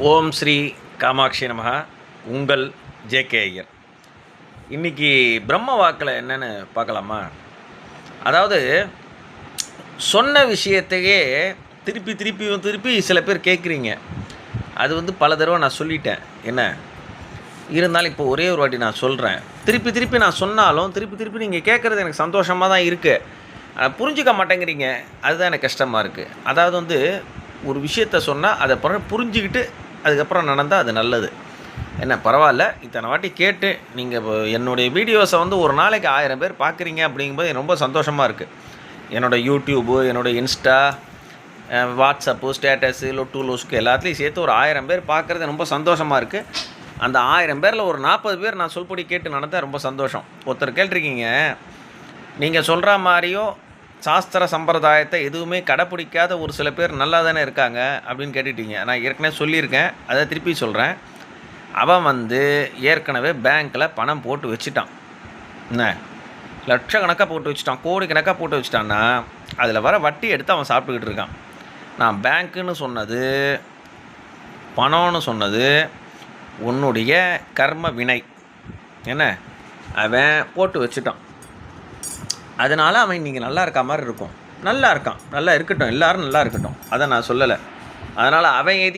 ஓம் ஸ்ரீ காமாட்சி நமக. உங்கள் ஜேகே ஐயர். இன்றைக்கி பிரம்ம வாக்கில் என்னென்னு பார்க்கலாமா? அதாவது சொன்ன விஷயத்தையே திருப்பி திருப்பி திருப்பி சில பேர் கேட்குறீங்க. அது பல தடவை நான் சொல்லிட்டேன். என்ன இருந்தாலும் இப்போ ஒரே ஒரு வாட்டி நான் சொல்கிறேன். திருப்பி திருப்பி நான் சொன்னாலும் திருப்பி திருப்பி நீங்கள் கேட்குறது எனக்கு சந்தோஷமாக தான் இருக்குது. புரிஞ்சிக்க மாட்டேங்கிறீங்க. அதுதான் எனக்கு கஷ்டமாக இருக்குது. அதாவது ஒரு விஷயத்த சொன்னால் அதை புரிஞ்சுக்கிட்டு அதுக்கப்புறம் நடந்தால் அது நல்லது. என்ன பரவாயில்ல, இத்தனை வாட்டி கேட்டு நீங்கள் இப்போ என்னுடைய வீடியோஸை ஒரு நாளைக்கு 1000 பேர் பார்க்குறீங்க அப்படிங்கும்போது எனக்கு ரொம்ப சந்தோஷமாக இருக்குது. என்னோடய யூடியூப்பு, என்னோடய இன்ஸ்டா, வாட்ஸ்அப்பு, ஸ்டேட்டஸு, லொட்டு லூஸ்க்கு எல்லாத்துலேயும் சேர்த்து ஒரு 1000 பேர் பார்க்குறது ரொம்ப சந்தோஷமாக இருக்குது. அந்த 1000 பேரில் ஒரு 40 பேர் நான் சொல்படி கேட்டு நடந்தால் ரொம்ப சந்தோஷம். ஒருத்தர் கேட்டிருக்கீங்க, நீங்கள் சொல்கிற மாதிரியோ சாஸ்திர சம்பிரதாயத்தை எதுவுமே கடைப்பிடிக்காத ஒரு சில பேர் நல்லா தானே இருக்காங்க அப்படின்னு கேட்டுட்டீங்க. நான் ஏற்கனவே சொல்லியிருக்கேன், அதை திருப்பி சொல்கிறேன். அவன் ஏற்கனவே பேங்க்கில் பணம் போட்டு வச்சுட்டான். என்ன லட்சக்கணக்காக போட்டு வச்சுட்டான், கோடிக்கணக்காக போட்டு வச்சுட்டான்னா அதில் வர வட்டி எடுத்து அவன் சாப்பிட்டுக்கிட்டு இருக்கான். நான் பேங்க்குன்னு சொன்னது, பணம்னு சொன்னது உன்னுடைய கர்ம வினை. என்ன அவன் போட்டு வச்சுட்டான், அதனால் அவன் இன்றைக்கி நல்லா இருக்க மாதிரி இருக்கும். நல்லா இருக்கான், நல்லா இருக்கட்டும், எல்லோரும் நல்லா இருக்கட்டும், அதை நான் சொல்லலை. அதனால் அவன்